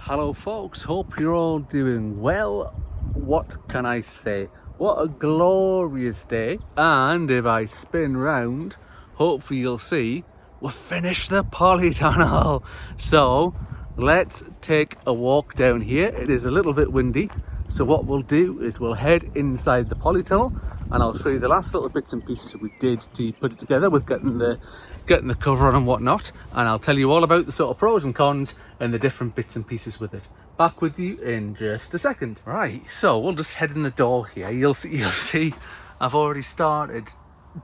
Hello folks, hope you're all doing well. What can I say? What a glorious day. And if I spin round, hopefully you'll see we've finished the Polytunnel. So let's take a walk down here. It is a little bit windy, so what we'll do is we'll head inside the Polytunnel and I'll show you the last little bits and pieces that we did to put it together with getting the cover on and whatnot, and I'll tell you all about the sort of pros and cons and the different bits and pieces with it. Back with you in just a second. Right, so we'll just head in the door here. You'll see I've already started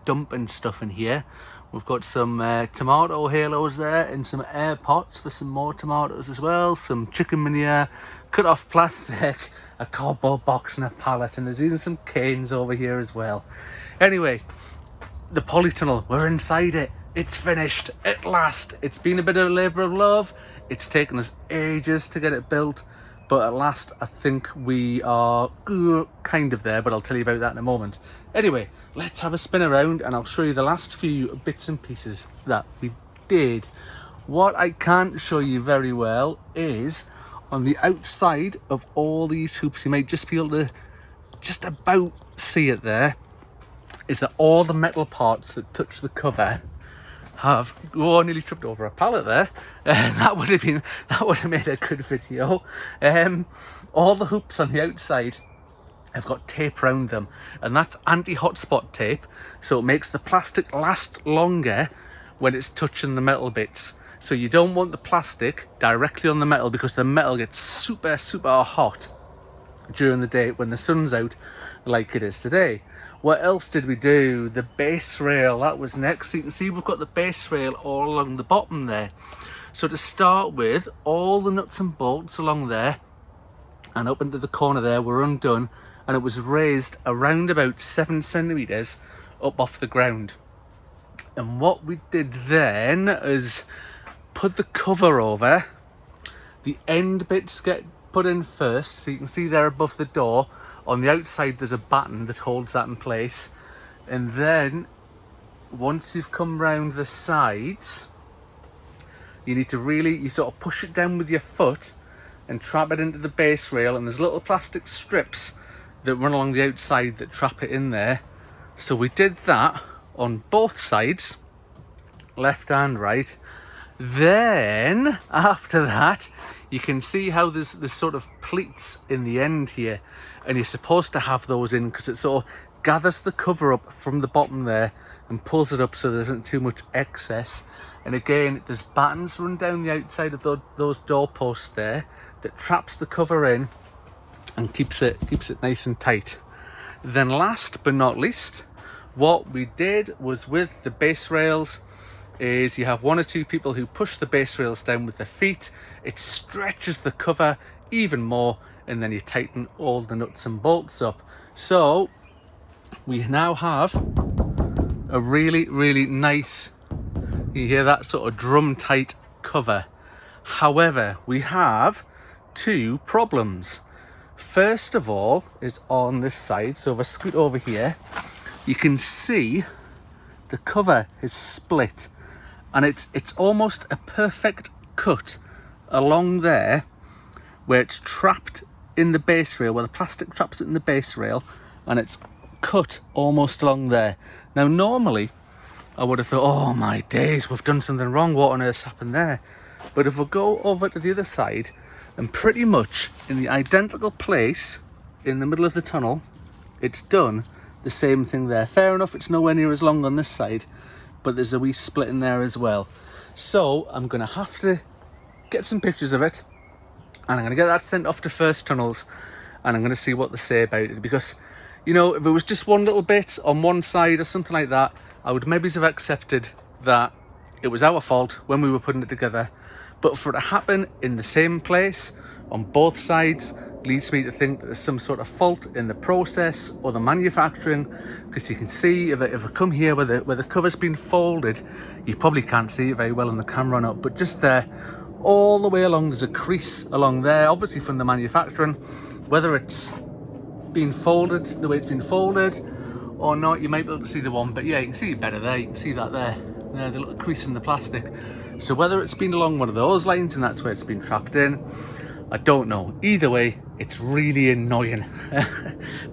dumping stuff in here. We've got some tomato halos there and some air pots for some more tomatoes as well, some chicken manure, cut off plastic, a cardboard box and a pallet, and there's even some canes over here as well. Anyway, the Polytunnel, we're inside it. It's finished at last. It's been a bit of a labour of love. It's taken us ages to get it built, but at last I think we are kind of there, but I'll tell you about that in a moment. Anyway, let's have a spin around and I'll show you the last few bits and pieces that we did. What I can't show you very well is on the outside of all these hoops, you might just be able to just about see it there, is that all the metal parts that touch the cover have, oh, I nearly tripped over a pallet there. That would have made a good video. All the hoops on the outside have got tape around them, and that's anti-hotspot tape, so it makes the plastic last longer when it's touching the metal bits. So you don't want the plastic directly on the metal, because the metal gets super hot during the day when the sun's out like it is today. What else did we do? The base rail, that was next. So you can see we've got the base rail all along the bottom there. So to start with, all the nuts and bolts along there and up into the corner there were undone, and it was raised around about 7 centimeters up off the ground. And what we did then is put the cover over. The end bits get put in first, so you can see there above the door on the outside there's a batten that holds that in place, and then once you've come round the sides you need to you sort of push it down with your foot and trap it into the base rail, and there's little plastic strips that run along the outside that trap it in there. So we did that on both sides, left and right. Then after that you can see how there's sort of pleats in the end here, and you're supposed to have those in because it sort of gathers the cover up from the bottom there and pulls it up so there isn't too much excess. And again, there's battens run down the outside of those doorposts there that traps the cover in and keeps it nice and tight. Then last but not least, what we did was with the base rails is you have 1 or 2 people who push the base rails down with their feet. It stretches the cover even more, and then you tighten all the nuts and bolts up. So we now have a really nice, you hear that sort of drum tight cover. However, we have 2 problems. First of all is on this side. So if I scoot over here, you can see the cover is split, and it's almost a perfect cut along there where it's trapped in the base rail, where the plastic traps it in the base rail, and it's cut almost along there. Now normally I would have thought, oh my days, we've done something wrong, what on earth's happened there? But if we go over to the other side, and pretty much in the identical place in the middle of the tunnel, it's done the same thing there. Fair enough, it's nowhere near as long on this side, but there's a wee split in there as well. So I'm gonna have to get some pictures of it, and I'm gonna get that sent off to First Tunnels, and I'm gonna see what they say about it, because, you know, if it was just one little bit on one side or something like that, I would maybe have accepted that it was our fault when we were putting it together. But for it to happen in the same place on both sides leads me to think that there's some sort of fault in the process or the manufacturing, because you can see if I come here where the cover's been folded, you probably can't see it very well on the camera or not, but just there all the way along there's a crease along there, obviously from the manufacturing. Whether it's been folded the way it's been folded or not, you might be able to see the one, but yeah, you can see it better there. You can see that there, the little crease in the plastic. So whether it's been along one of those lines and that's where it's been trapped in, I don't know. Either way, it's really annoying.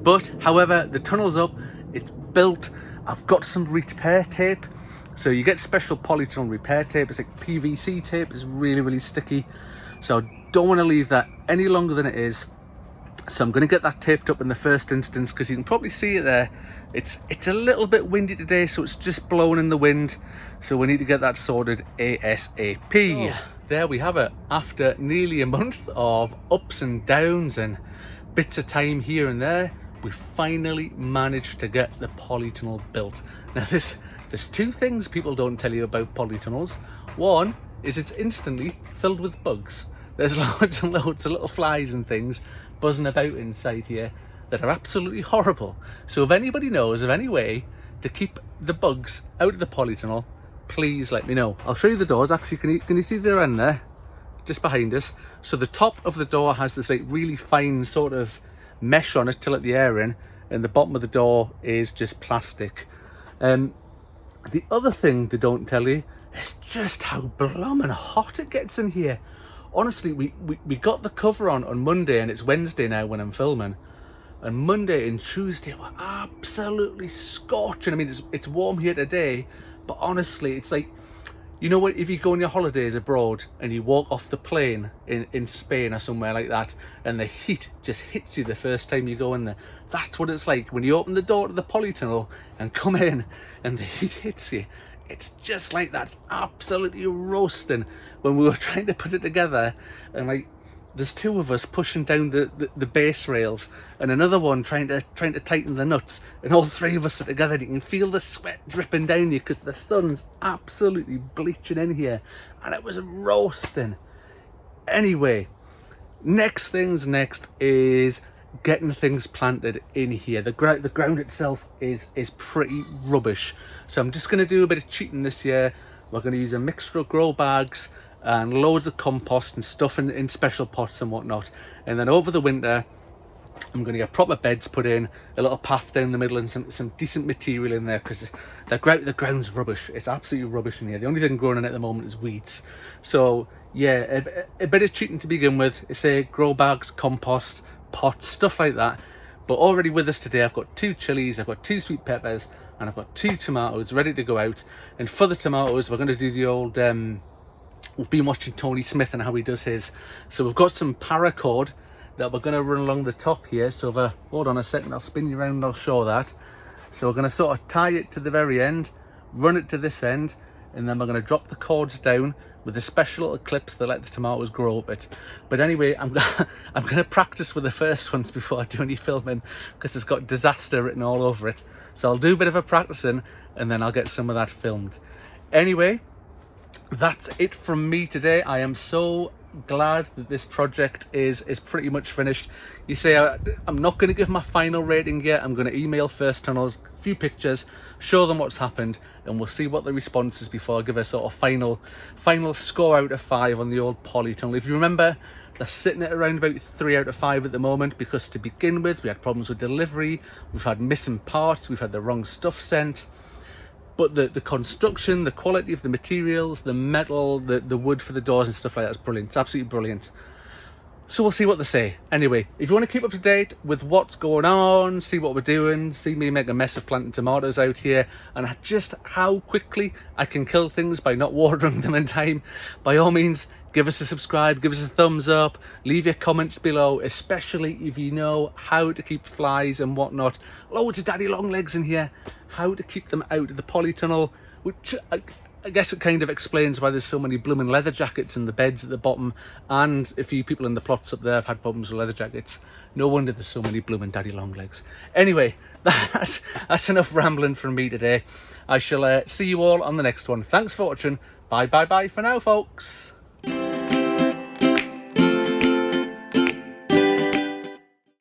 But however, the tunnel's up, it's built. I've got some repair tape. So you get special polytunnel repair tape. It's like PVC tape. It's really, really sticky. So I don't want to leave that any longer than it is. So I'm going to get that taped up in the first instance, because you can probably see it there. It's a little bit windy today, so it's just blowing in the wind. So we need to get that sorted ASAP. Oh, there we have it. After nearly a month of ups and downs and bits of time here and there, we finally managed to get the polytunnel built. Now there's two things people don't tell you about polytunnels. One is it's instantly filled with bugs. There's loads and loads of little flies and things buzzing about inside here that are absolutely horrible. So if anybody knows of any way to keep the bugs out of the polytunnel, please let me know. I'll show you the doors. Actually, can you see the end there? Just behind us. So the top of the door has this like really fine sort of mesh on it to let the air in, and the bottom of the door is just plastic. The other thing they don't tell you is just how blooming hot it gets in here. Honestly, we got the cover on Monday, and it's Wednesday now when I'm filming. And Monday and Tuesday were absolutely scorching. I mean, it's warm here today, but honestly, it's like, you know what, if you go on your holidays abroad and you walk off the plane in Spain or somewhere like that, and the heat just hits you the first time you go in there. That's what it's like when you open the door to the polytunnel and come in and the heat hits you. It's just like that. It's absolutely roasting. When we were trying to put it together, and like, there's two of us pushing down the base rails, and another one trying to tighten the nuts, and all three of us are together. You can feel the sweat dripping down you because the sun's absolutely bleaching in here, and it was roasting. Anyway, next is getting things planted in here. The ground itself is pretty rubbish, so I'm just going to do a bit of cheating this year. We're going to use a mixture of grow bags and loads of compost and stuff in special pots and whatnot, and then over the winter I'm going to get proper beds put in, a little path down the middle, and some decent material in there, because the ground's rubbish. It's absolutely rubbish in here. The only thing growing in it at the moment is weeds. So yeah, a bit of cheating to begin with. Say grow bags, compost, pots, stuff like that. But already with us today, I've got 2 chilies, I've got 2 sweet peppers, and I've got 2 tomatoes ready to go out. And for the tomatoes, we're going to do the old we've been watching Tony Smith and how he does his. So we've got some paracord that we're going to run along the top here. So if I hold on a second, I'll spin you around and I'll show that. So we're going to sort of tie it to the very end, run it to this end, and then we're going to drop the cords down with the special little clips that let the tomatoes grow up it. But anyway, I'm going to practice with the first ones before I do any filming, because it's got disaster written all over it. So I'll do a bit of a practicing, and then I'll get some of that filmed. Anyway, that's it from me today. I am so glad that this project is pretty much finished. You say I'm not going to give my final rating yet. I'm going to email First Tunnels a few pictures, show them what's happened, and we'll see what the response is before I give a sort of final score out of 5 on the old Polytunnel. If you remember, they're sitting at around about 3 out of 5 at the moment, because to begin with we had problems with delivery, we've had missing parts, we've had the wrong stuff sent. But the construction, the quality of the materials, the metal, the wood for the doors and stuff like that is brilliant. It's absolutely brilliant. So we'll see what they say. Anyway, if you want to keep up to date with what's going on, see what we're doing, see me make a mess of planting tomatoes out here, and just how quickly I can kill things by not watering them in time, by all means, give us a subscribe, give us a thumbs up, leave your comments below, especially if you know how to keep flies and whatnot. Loads of daddy long legs in here, how to keep them out of the polytunnel, which I guess it kind of explains why there's so many blooming leather jackets in the beds at the bottom, and a few people in the plots up there have had problems with leather jackets. No wonder there's so many blooming daddy long legs. Anyway, that's enough rambling from me today. I shall see you all on the next one. Thanks for watching. Bye for now, folks.